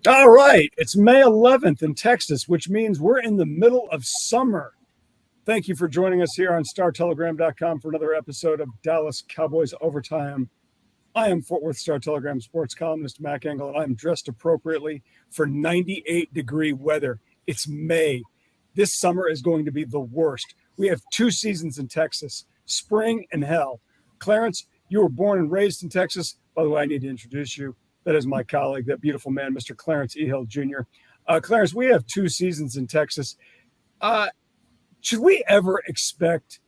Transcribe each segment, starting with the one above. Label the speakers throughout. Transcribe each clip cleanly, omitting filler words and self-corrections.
Speaker 1: All right, it's May 11th in Texas, which means we're in the middle of summer. Thank you for joining us here on StarTelegram.com for another episode of Dallas Cowboys Overtime. I am Fort Worth Star Telegram sports columnist Mac Engel, and I'm dressed appropriately for 98-degree weather. It's May. This summer is going to be the worst. We have two seasons in Texas, spring and hell. Clarence, you were born and raised in Texas. By the way, I need to introduce you. That is my colleague, that beautiful man, Mr. Clarence Engel Jr. Clarence, we have two seasons in Texas. Should we ever expect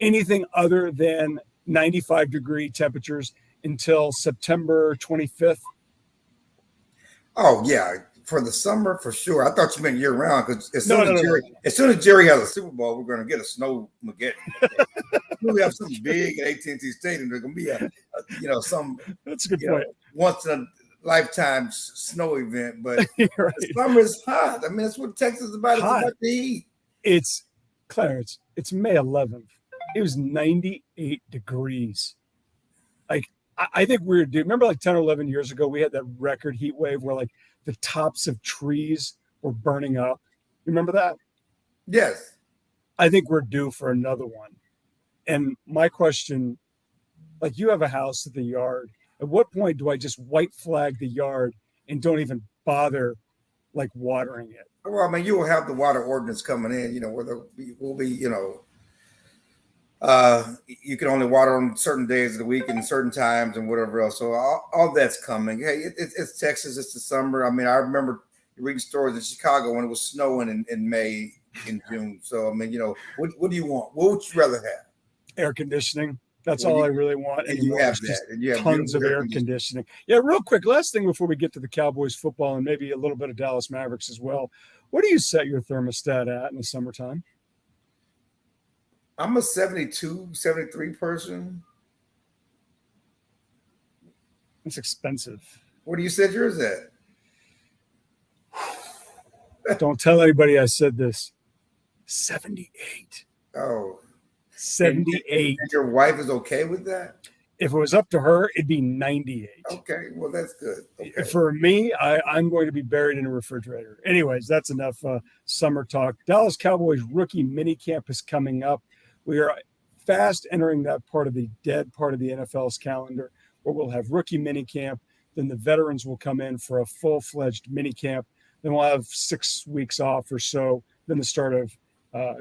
Speaker 1: anything other than 95-degree temperatures until September 25th?
Speaker 2: Oh, yeah. For the summer, for sure. I thought you meant year-round because as soon as Jerry has a Super Bowl, we're going to get a snow Mageddon. We have something big at AT&T Stadium. There's going to be some.
Speaker 1: That's a good point.
Speaker 2: Once in a lifetime snow event, but
Speaker 1: right.
Speaker 2: Summer is hot. I mean, that's what Texas is about. It's about the heat.
Speaker 1: It's Clarence. It's May 11th. It was 98 degrees. Like I think we were due. Remember, like 10 or 11 years ago, we had that record heat wave where like the tops of trees were burning up. You remember that?
Speaker 2: Yes.
Speaker 1: I think we're due for another one. And my question, like you have a house at the yard. At what point do I just white flag the yard and don't even bother like watering it?
Speaker 2: Well, I mean, you will have the water ordinance coming in, where there will be, you can only water on certain days of the week and certain times and whatever else. So all that's coming. Hey, it's Texas. It's the summer. I mean, I remember reading stories in Chicago when it was snowing in May, in June. So, I mean, what do you want? What would you rather have?
Speaker 1: Air conditioning. That's all I really want.
Speaker 2: And you have that. And you have
Speaker 1: tons of air conditioning. Yeah, real quick. Last thing before we get to the Cowboys football and maybe a little bit of Dallas Mavericks as well. What do you set your thermostat at in the summertime?
Speaker 2: I'm a 72, 73 person.
Speaker 1: It's expensive.
Speaker 2: What do you set yours at?
Speaker 1: Don't tell anybody I said this. 78.
Speaker 2: Oh.
Speaker 1: 78.
Speaker 2: And your wife is okay with that?
Speaker 1: If it was up to her, it'd be 98.
Speaker 2: Okay, well, that's good. Okay.
Speaker 1: For me, I'm going to be buried in a refrigerator. Anyways, that's enough summer talk. Dallas Cowboys rookie minicamp is coming up. We are fast entering that dead part of the NFL's calendar where we'll have rookie minicamp. Then the veterans will come in for a full-fledged minicamp. Then we'll have 6 weeks off or so. Then the start of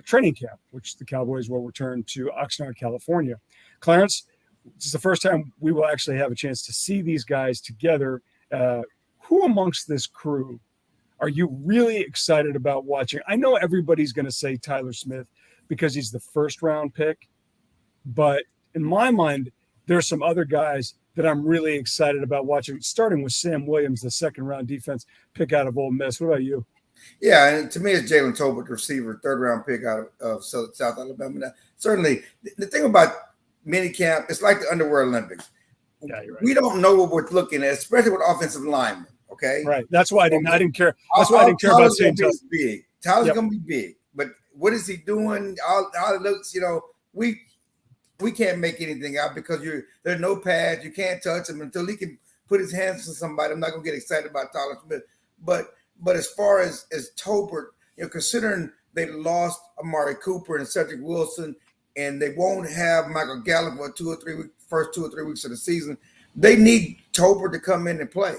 Speaker 1: training camp, which the Cowboys will return to Oxnard, California. Clarence, this is the first time we will actually have a chance to see these guys together. Who amongst this crew are you really excited about watching? I know everybody's going to say Tyler Smith because he's the first-round pick, but in my mind, there's some other guys that I'm really excited about watching, starting with Sam Williams, the second-round defense pick out of Ole Miss. What about you?
Speaker 2: Yeah, and to me, it's Jalen Tolbert, receiver, third-round pick out of South Alabama. Now, certainly, the thing about minicamp, it's like the Underwear Olympics.
Speaker 1: Yeah, you're right.
Speaker 2: We don't know what we're looking at, especially with offensive linemen, okay?
Speaker 1: Right. That's why I didn't care. That's why I didn't care about saying
Speaker 2: Tyler's big. Tyler's going to be big. But what is he doing? All it looks, we can't make anything out because there's no pads. You can't touch him until he can put his hands on somebody. I'm not going to get excited about Tyler Smith. But as far as Tolbert, considering they lost Amari Cooper and Cedric Wilson, and they won't have Michael Gallup for first 2 or 3 weeks of the season, they need Tolbert to come in and play.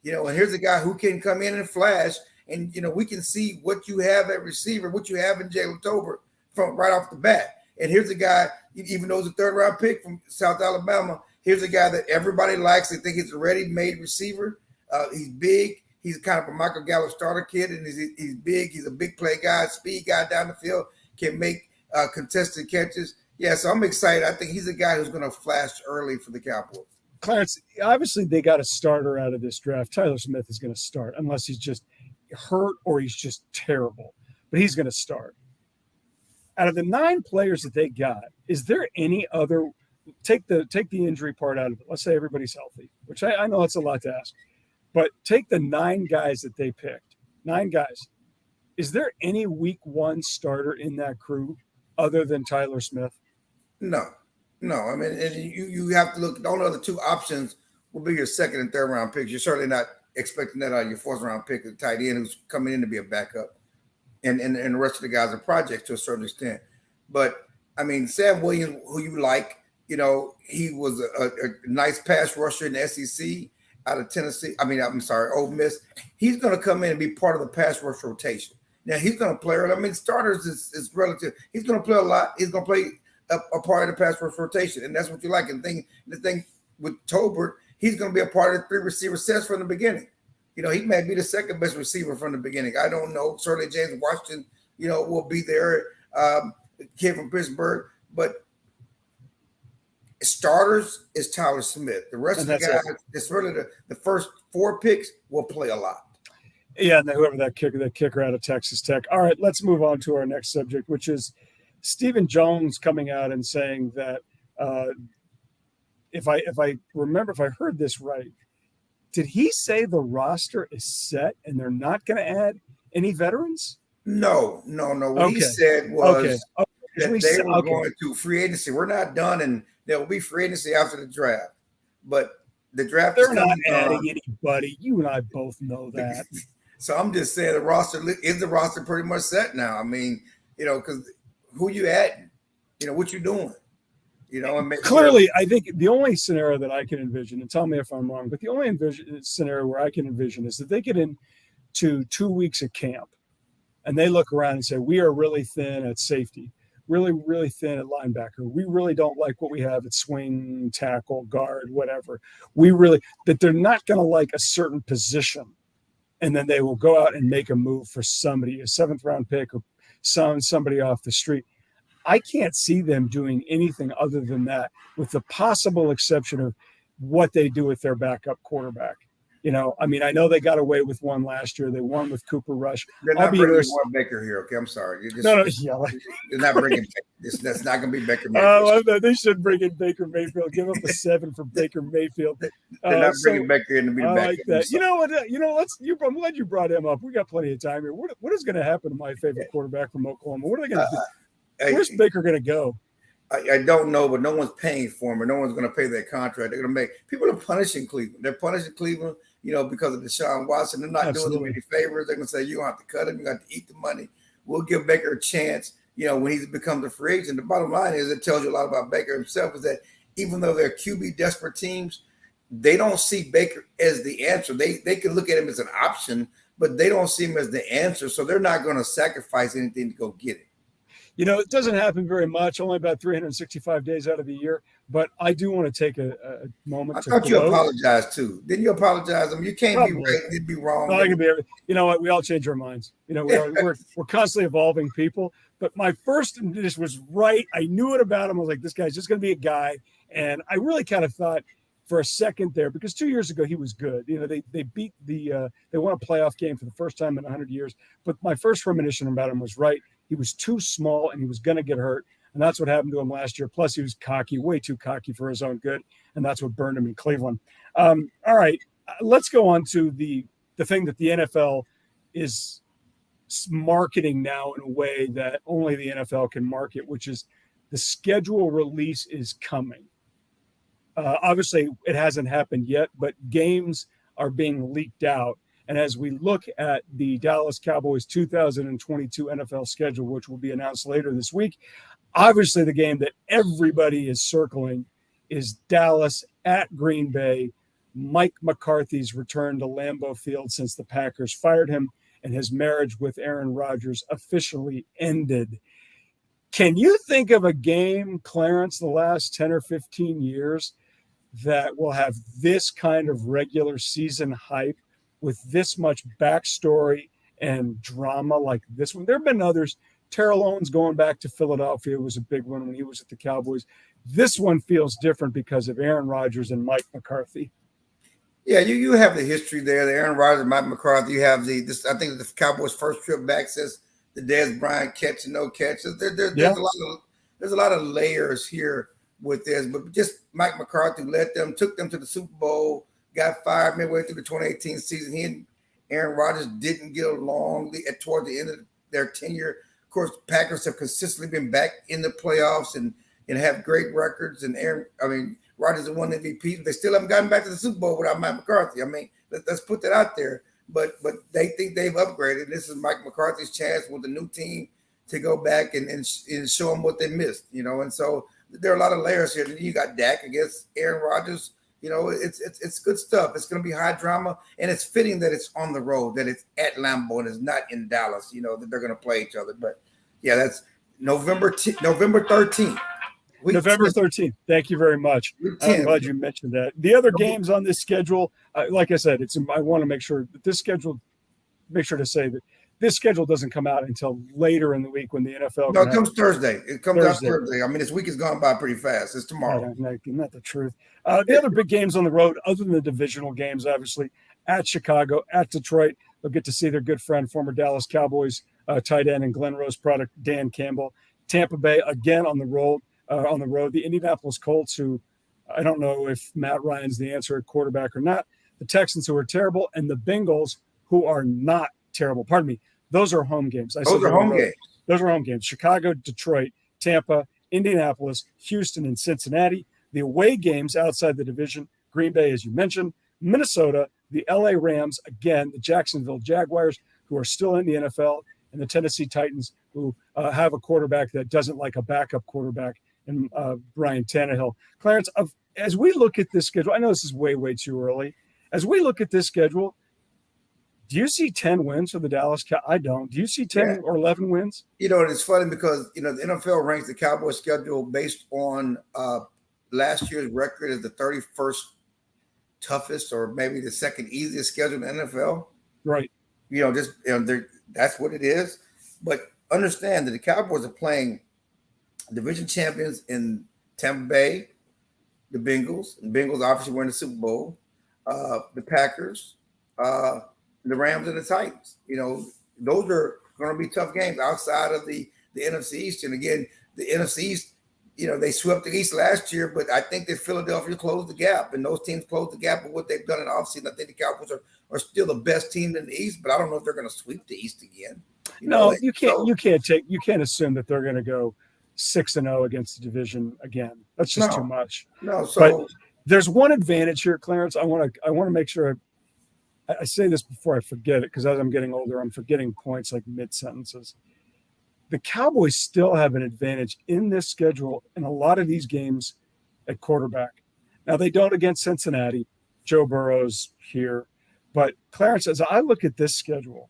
Speaker 2: And here's a guy who can come in and flash, and we can see what you have at receiver, what you have in Jalen Tolbert from right off the bat. And here's a guy, even though he's a third-round pick from South Alabama, here's a guy that everybody likes. They think he's a ready-made receiver. He's big. He's kind of a Michael Gallup starter kid, and he's big. He's a big play guy, speed guy down the field, can make contested catches. Yeah, so I'm excited. I think he's a guy who's going to flash early for the Cowboys.
Speaker 1: Clarence, obviously they got a starter out of this draft. Tyler Smith is going to start unless he's just hurt or he's just terrible. But he's going to start. Out of the 9 players that they got, is there any other – take the injury part out of it. Let's say everybody's healthy, which I know that's a lot to ask. But take the 9 guys that they picked, 9 guys. Is there any week 1 starter in that crew other than Tyler Smith?
Speaker 2: No. I mean, and you have to look. The only other 2 options will be your second and third round picks. You're certainly not expecting that out of your fourth round pick, the tight end who's coming in to be a backup, and the rest of the guys are projects to a certain extent. But I mean, Sam Williams, who you like, he was a nice pass rusher in the SEC out of Tennessee. I'm sorry, Ole Miss. He's going to come in and be part of the pass rush rotation. Now he's going to play. I mean, starters is relative. He's going to play a lot. He's going to play a part of the pass rush rotation, and that's what you like. And the thing with Tolbert, he's going to be a part of the 3 receiver sets from the beginning. He may be the second best receiver from the beginning. I don't know. Certainly James Washington, will be there. Kid from Pittsburgh, but starters is Tyler Smith. The rest of the guys, it's really the first 4 picks will play a lot.
Speaker 1: Yeah, and whoever that kicker out of Texas Tech. All right, let's move on to our next subject, which is Stephen Jones coming out and saying that if I heard this right, did he say the roster is set and they're not going to add any veterans?
Speaker 2: No. What he said was that they were going to free agency. We're not done, and there will be free agency after the draft. But the draft
Speaker 1: they're not adding anybody. You and I both know that.
Speaker 2: So I'm just saying the roster pretty much set now. I mean, because who you adding? What you doing?
Speaker 1: Clearly, I think the only scenario that I can envision, and tell me if I'm wrong, but the only scenario where I can envision is that they get into 2 weeks of camp and they look around and say, we are really thin at safety, really, really thin at linebacker. We really don't like what we have at swing, tackle, guard, whatever. That they're not going to like a certain position. And then they will go out and make a move for somebody, a 7th round pick or somebody off the street. I can't see them doing anything other than that, with the possible exception of what they do with their backup quarterback. I know they got away with one last year. They won with Cooper Rush.
Speaker 2: They're not bringing Warren Baker here. Okay, I'm sorry. They're not bringing. That's not going to be Baker Mayfield.
Speaker 1: They should bring in Baker Mayfield. Give up a 7 for Baker Mayfield.
Speaker 2: They're not bringing Baker in to be the backup.
Speaker 1: Like that. You know what? I'm glad you brought him up. We got plenty of time here. What is going to happen to my favorite quarterback from Oklahoma? What are they going to do? Where's Baker going to go?
Speaker 2: I don't know, but no one's paying for him, or no one's going to pay that contract. They're going to make people are punishing Cleveland. They're punishing Cleveland, because of Deshaun Watson. They're not doing them any favors. They're going to say you don't have to cut him. You got to eat the money. We'll give Baker a chance. When he becomes a free agent. The bottom line is, it tells you a lot about Baker himself, is that even though they're QB desperate teams, they don't see Baker as the answer. They can look at him as an option, but they don't see him as the answer. So they're not going to sacrifice anything to go get it.
Speaker 1: It doesn't happen very much, only about 365 days out of the year. But I do want to take a moment.
Speaker 2: I thought you apologized too. Didn't you apologize? You can't be right, you'd be wrong.
Speaker 1: No, I can be everything. You know what? We all change our minds. We're constantly evolving people. But my first this was right. I knew it about him. I was like, this guy's just going to be a guy. And I really kind of thought for a second there, because 2 years ago he was good. They beat they won a playoff game for the first time in 100 years. But my first premonition about him was right. He was too small and he was going to get hurt. And that's what happened to him last year. Plus, he was cocky, way too cocky for his own good. And that's what burned him in Cleveland. All right, let's go on to the thing that the NFL is marketing now in a way that only the NFL can market, which is the schedule release is coming. Obviously, it hasn't happened yet, but games are being leaked out. And as we look at the Dallas Cowboys 2022 NFL schedule, which will be announced later this week, obviously the game that everybody is circling is Dallas at Green Bay. Mike McCarthy's return to Lambeau Field since the Packers fired him and his marriage with Aaron Rodgers officially ended. Can you think of a game, Clarence, the last 10 or 15 years that will have this kind of regular season hype with this much backstory and drama like this one? There have been others. Terrell Owens going back to Philadelphia was a big one when he was at the Cowboys. This one feels different because of Aaron Rodgers and Mike McCarthy.
Speaker 2: Yeah, you have the history there. The Aaron Rodgers and Mike McCarthy. You have I think the Cowboys' first trip back says the Dez Bryant catch and no catch. There's a lot of layers here with this, but just Mike McCarthy took them to the Super Bowl, got fired midway through the 2018 season. He and Aaron Rodgers didn't get along toward the end of their tenure. Of course, Packers have consistently been back in the playoffs and have great records. And Rodgers has won MVP. They still haven't gotten back to the Super Bowl without Mike McCarthy. Let's put that out there. But they think they've upgraded. This is Mike McCarthy's chance with the new team to go back and show them what they missed, And so there are a lot of layers here. You got Dak against Aaron Rodgers. It's good stuff. It's going to be high drama, and it's fitting that it's on the road, that it's at Lambeau and it's not in Dallas. That they're going to play each other. But yeah, that's November 13th.
Speaker 1: November 13th. Thank you very much. I'm glad you mentioned that. The other games on this schedule, like I said, I want to make sure that this schedule doesn't come out until later in the week when the NFL.
Speaker 2: No, it comes Thursday. It comes out Thursday. I mean, this week has gone by pretty fast. It's tomorrow.
Speaker 1: Not the truth. The other big games on the road, other than the divisional games, obviously, at Chicago, at Detroit, they'll get to see their good friend, former Dallas Cowboys tight end and Glen Rose product, Dan Campbell. Tampa Bay, again, on the road. The Indianapolis Colts, who I don't know if Matt Ryan's the answer at quarterback or not. The Texans, who are terrible, and the Bengals, who are not terrible. Pardon me. Those are home games. Those are home games. Chicago, Detroit, Tampa, Indianapolis, Houston, and Cincinnati. The away games outside the division, Green Bay, as you mentioned, Minnesota, the LA Rams, again, the Jacksonville Jaguars, who are still in the NFL, and the Tennessee Titans, who have a quarterback that doesn't like a backup quarterback, and Brian Tannehill. Clarence, as we look at this schedule, I know this is way, way too early. As we look at this schedule, do you see 10 wins for the Dallas Cowboys? I don't. Do you see 10 or 11 wins?
Speaker 2: It's funny because, the NFL ranks the Cowboys schedule based on last year's record as the 31st toughest or maybe the second easiest schedule in the NFL.
Speaker 1: Right.
Speaker 2: That's what it is. But understand that the Cowboys are playing division champions in Tampa Bay, the Bengals. The Bengals obviously were in the Super Bowl. The Packers, the Rams, and the Titans. Those are going to be tough games outside of the NFC East. And again, the NFC East, they swept the East last year, but I think that Philadelphia closed the gap, and those teams closed the gap with what they've done in offseason. I think the Cowboys are still the best team in the East, but I don't know if they're going to sweep the East again.
Speaker 1: You can't assume that they're going to go 6-0 against the division again. That's just too much. But there's one advantage here, Clarence. I want to make sure I say this before I forget it, because as I'm getting older, I'm forgetting points like mid-sentences. The Cowboys still have an advantage in this schedule in a lot of these games at quarterback. Now, they don't against Cincinnati. Joe Burrow's here. But, Clarence, as I look at this schedule,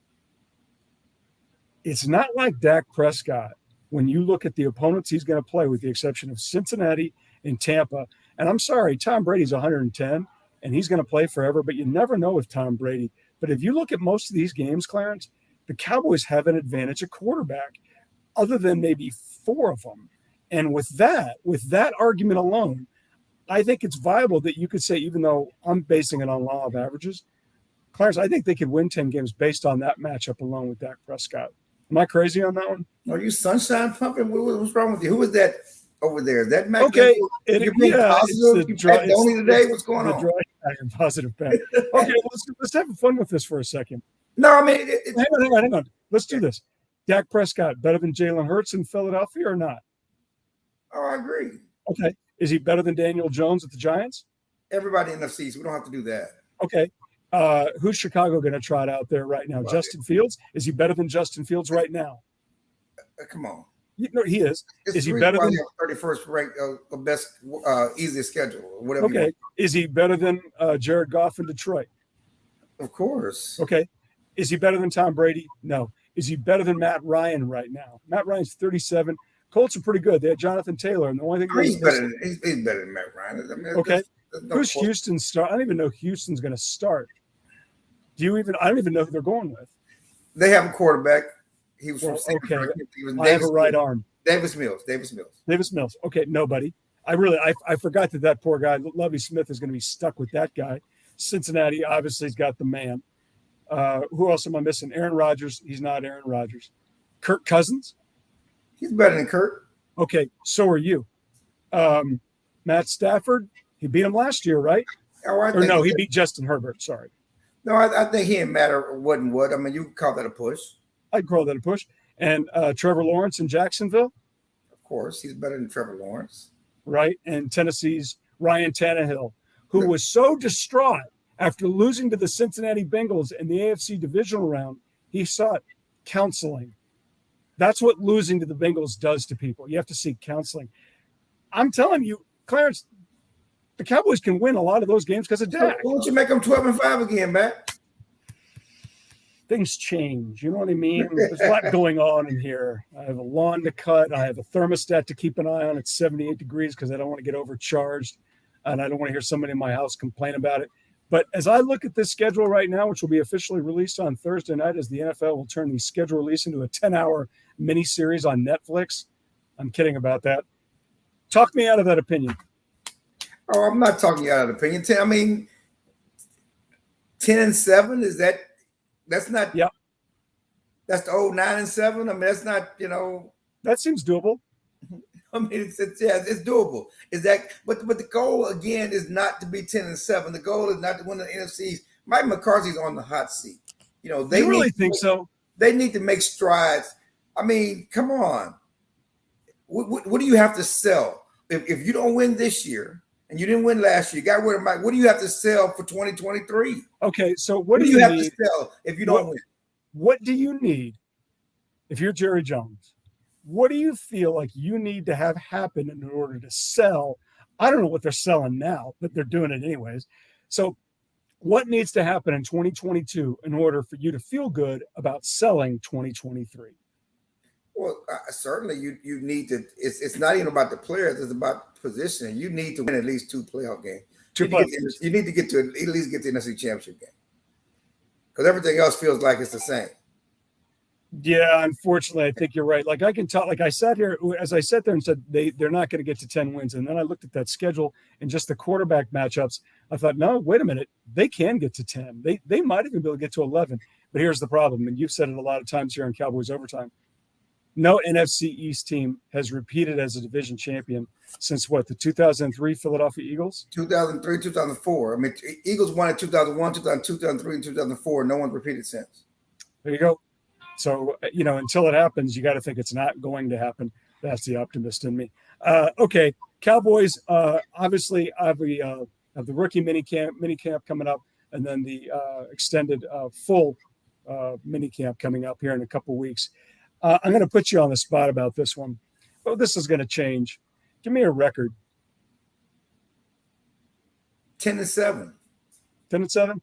Speaker 1: it's not like Dak Prescott when you look at the opponents he's going to play, with the exception of Cincinnati and Tampa. And I'm sorry, Tom Brady's 110, and he's going to play forever, but you never know with Tom Brady. But if you look at most of these games, Clarence, the Cowboys have an advantage at quarterback, other than maybe 4 of them. And with that argument alone, I think it's viable that you could say, even though I'm basing it on law of averages, Clarence, I think they could win 10 games based on that matchup alone with Dak Prescott. Am I crazy on that one?
Speaker 2: Are you sunshine pumping? What's wrong with you? Who is that over there? Is that Mac?
Speaker 1: Okay.
Speaker 2: You're being positive. Today. What's going on?
Speaker 1: Positive back. Okay, let's have fun with this for a second.
Speaker 2: No, I mean,
Speaker 1: hang on. Let's do this. Dak Prescott, better than Jalen Hurts in Philadelphia or not?
Speaker 2: Oh, I agree.
Speaker 1: Okay. Is he better than Daniel Jones at the Giants?
Speaker 2: Everybody in the NFC, we don't have to do that.
Speaker 1: Okay. Who's Chicago going to trot out there right now? Justin Fields? Is he better than Justin Fields right now?
Speaker 2: Come on.
Speaker 1: He is. Is he better than
Speaker 2: 31st ranked best easiest schedule or whatever?
Speaker 1: Okay. Is he better than Jared Goff in Detroit?
Speaker 2: Of course.
Speaker 1: Okay. Is he better than Tom Brady? No. Is he better than Matt Ryan right now? Matt Ryan's 37. Colts are pretty good. They had Jonathan Taylor, and the only thing
Speaker 2: he's better than Matt Ryan. I mean,
Speaker 1: okay. Who's Houston's start? I don't even know Houston's going to start. I don't even know who they're going with.
Speaker 2: They have a quarterback. He was from
Speaker 1: okay. I have a right arm.
Speaker 2: Davis Mills.
Speaker 1: Okay, nobody. I forgot that poor guy, Lovie Smith, is going to be stuck with that guy. Cincinnati obviously has got the man. Who else am I missing? Aaron Rodgers. He's not Aaron Rodgers. Kirk Cousins.
Speaker 2: He's better than Kirk.
Speaker 1: Okay, so are you. Matt Stafford. He beat him last year, right?
Speaker 2: Oh,
Speaker 1: he beat Justin Herbert. Sorry.
Speaker 2: No, I think he didn't matter what and what. I mean, you could call that a push.
Speaker 1: I'd call that a push. And Trevor Lawrence in Jacksonville?
Speaker 2: Of course. He's better than Trevor Lawrence.
Speaker 1: Right. And Tennessee's Ryan Tannehill, who was so distraught After losing to the Cincinnati Bengals in the AFC divisional round, he sought counseling. That's what losing to the Bengals does to people. You have to seek counseling. I'm telling you, Clarence, the Cowboys can win a lot of those games because of Dak.
Speaker 2: Why don't you make them 12-5 again, Matt?
Speaker 1: Things change. You know what I mean? There's a lot going on in here. I have a lawn to cut. I have a thermostat to keep an eye on. It's 78 degrees because I don't want to get overcharged. And I don't want to hear somebody in my house complain about it. But as I look at this schedule right now, which will be officially released on Thursday night, as the NFL will turn the schedule release into a 10-hour miniseries on Netflix. I'm kidding about that. Talk me out of that opinion.
Speaker 2: Oh, I'm not talking out of opinion. 10-7 is that? That's not.
Speaker 1: Yeah.
Speaker 2: That's the old 9-7. I mean, that's not.
Speaker 1: That seems doable.
Speaker 2: I mean, it's doable. Is that? But the goal again is not to be 10-7. The goal is not to win the NFCs. Mike McCarthy's on the hot seat. They
Speaker 1: really think so.
Speaker 2: They need to make strides. I mean, come on. What do you have to sell if you don't win this year? And you didn't win last year. You got rid of Mike. What do you have to sell for 2023?
Speaker 1: Okay, so what do
Speaker 2: you have
Speaker 1: need?
Speaker 2: To sell if you don't win?
Speaker 1: What do you need if you're Jerry Jones? What do you feel like you need to have happen in order to sell? I don't know what they're selling now, but they're doing it anyways. So what needs to happen in 2022 in order for you to feel good about selling 2023?
Speaker 2: Well, certainly you need to. It's not even about the players; it's about positioning. You need to win at least 2 playoff games. You need to get to at least get to the NFC Championship game, because everything else feels like it's the same.
Speaker 1: Yeah, unfortunately, I think you're right. Like I can tell. Like I sat here as I sat there and said they're not going to get to 10 wins, and then I looked at that schedule and just the quarterback matchups. I thought, no, wait a minute, they can get to 10. They might even be able to get to 11. But here's the problem, and you've said it a lot of times here on Cowboys Overtime. No NFC East team has repeated as a division champion since what, the 2003 Philadelphia Eagles?
Speaker 2: 2003, 2004. I mean, Eagles won in 2001, 2002, 2003, and 2004. No one's repeated since.
Speaker 1: There you go. So, until it happens, you got to think it's not going to happen. That's the optimist in me. Okay, Cowboys obviously have the rookie minicamp coming up, and then the extended full minicamp coming up here in a couple weeks. I'm going to put you on the spot about this one. Oh, this is going to change. Give me a record.
Speaker 2: 10-7.
Speaker 1: 10-7? Okay,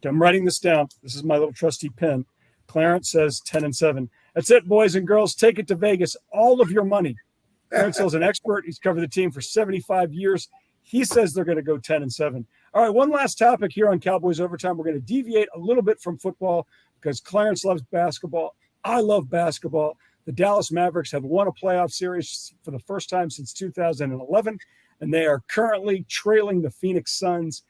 Speaker 1: I'm writing this down. This is my little trusty pen. Clarence says 10-7. That's it, boys and girls. Take it to Vegas. All of your money. Clarence is an expert. He's covered the team for 75 years. He says they're going to go 10-7. All right, one last topic here on Cowboys Overtime. We're going to deviate a little bit from football because Clarence loves basketball. I love basketball. The Dallas Mavericks have won a playoff series for the first time since 2011, and they are currently trailing the Phoenix Suns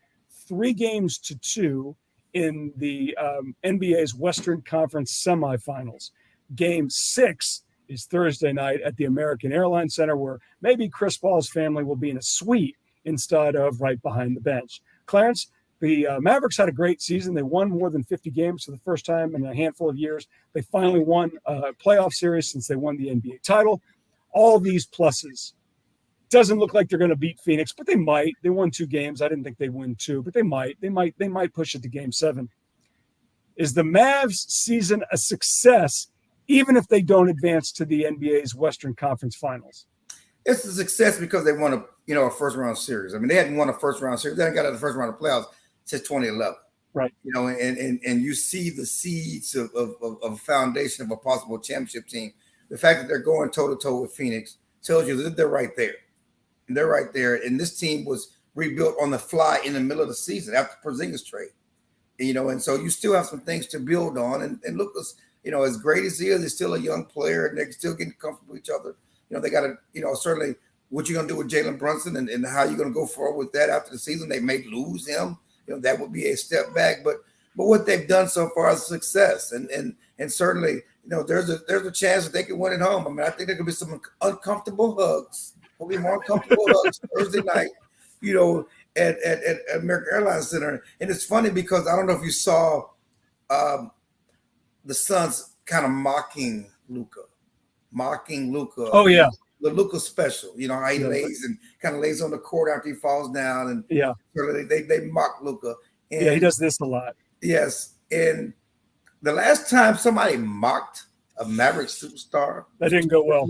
Speaker 1: 3-2 in the NBA's Western Conference semifinals. Game 6 is Thursday night at the American Airlines Center, where maybe Chris Paul's family will be in a suite instead of right behind the bench. Clarence, the Mavericks had a great season. They won more than 50 games for the first time in a handful of years. They finally won a playoff series since they won the NBA title. All these pluses. Doesn't look like they're going to beat Phoenix, but they might. They won 2 games. I didn't think they'd win 2, but they might. They might push it to Game 7. Is the Mavs season a success, even if they don't advance to the NBA's Western Conference Finals?
Speaker 2: It's a success because they won a first round series. I mean, they hadn't won a first round series. They hadn't got out of the first round of playoffs since 2011.
Speaker 1: Right.
Speaker 2: And you see the seeds of a foundation of a possible championship team. The fact that they're going toe to toe with Phoenix tells you that they're right there. And they're right there. And this team was rebuilt on the fly in the middle of the season after Porzingis trade. And so you still have some things to build on. And look, as great as he is, he's still a young player, and they're still getting comfortable with each other. They got to, certainly what you're going to do with Jalen Brunson and how you're going to go forward with that after the season. They may lose him. That would be a step back. But what they've done so far is a success. And certainly, there's a chance that they can win at home. I mean, I think there could be some uncomfortable hugs. There'll be more uncomfortable hugs Thursday night, at American Airlines Center. And it's funny because I don't know if you saw the Suns kind of mocking Luka.
Speaker 1: Oh, yeah.
Speaker 2: The Luka special, how he lays and kind of lays on the court after he falls down. And
Speaker 1: yeah,
Speaker 2: they mock Luka. And
Speaker 1: yeah, he does this a lot.
Speaker 2: yes, and the last time somebody mocked a Maverick superstar,
Speaker 1: That didn't go well.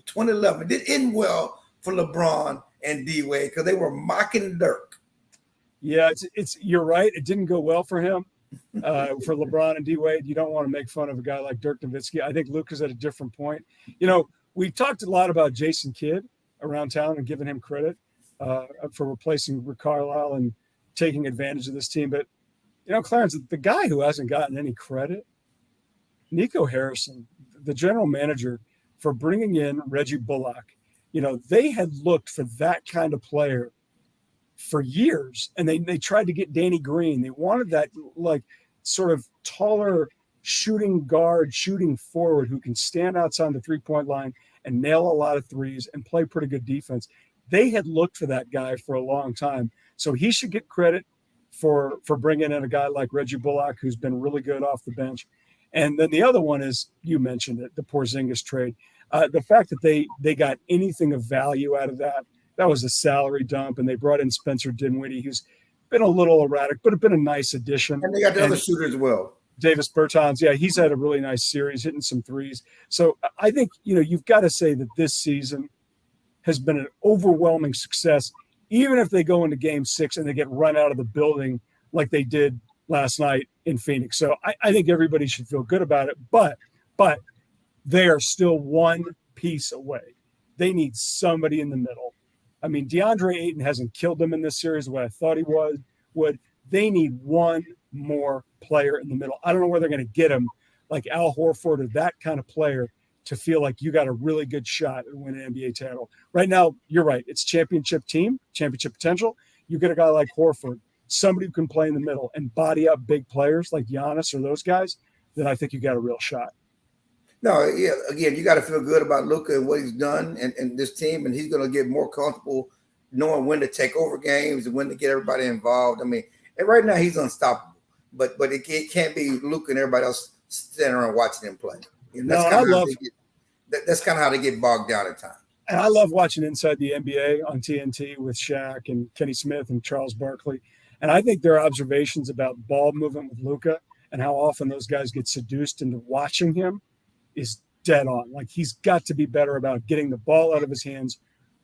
Speaker 2: 2011. It didn't end well for LeBron and D Wade because they were mocking Dirk.
Speaker 1: Yeah, it's you're right. It didn't go well for him. For LeBron and D Wade, you don't want to make fun of a guy like Dirk Nowitzki. I think Luka's at a different point. You know, we talked a lot about Jason Kidd around town and giving him credit for replacing Rick Carlisle and taking advantage of this team. But you know, Clarence, the guy who hasn't gotten any credit, Nico Harrison, the general manager, for bringing in Reggie Bullock. You know, they had looked for that kind of player for years, and they tried to get Danny Green. They wanted that like sort of taller shooting guard, shooting forward who can stand outside the three-point line and nail a lot of threes and play pretty good defense. They had looked for that guy for a long time, so he should get credit for bringing in a guy like Reggie Bullock, who's been really good off the bench. And then the other one is, you mentioned it, the Porzingis trade. The fact that they got anything of value out of that was a salary dump, and they brought in Spencer Dinwiddie, who's been a little erratic, but it's been a nice addition.
Speaker 2: And they got the other shooters as well.
Speaker 1: Davis Bertans, yeah, he's had a really nice series, hitting some threes. So I think, you know, you've got to say that this season has been an overwhelming success, even if they go into Game 6 and they get run out of the building like they did last night in Phoenix. So I think everybody should feel good about it, but they are still one piece away. They need somebody in the middle. I mean, DeAndre Ayton hasn't killed them in this series the way I thought he would. They need one more player in the middle. I don't know where they're going to get him, like Al Horford or that kind of player, to feel like you got a really good shot at winning an NBA title. Right now, you're right. It's championship team, championship potential. You get a guy like Horford, somebody who can play in the middle and body up big players like Giannis or those guys, then I think you got a real shot.
Speaker 2: No, yeah, again, you got to feel good about Luka and what he's done and this team, and he's going to get more comfortable knowing when to take over games and when to get everybody involved. I mean, and right now he's unstoppable, but it can't be Luka and everybody else standing around watching him play. You know, that's kind of how they get bogged down at times.
Speaker 1: And I love watching Inside the NBA on TNT with Shaq and Kenny Smith and Charles Barkley. And I think their observations about ball movement with Luka and how often those guys get seduced into watching him is dead on. Like, he's got to be better about getting the ball out of his hands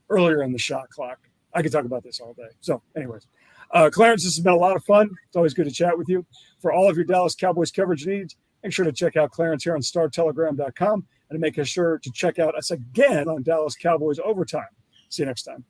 Speaker 1: earlier in the shot clock. I could talk about this all day. So anyways, Clarence, this has been a lot of fun. It's always good to chat with you. For all of your Dallas Cowboys coverage needs, make sure to check out Clarence here on StarTelegram.com and to make sure to check out us again on Dallas Cowboys Overtime. See you next time.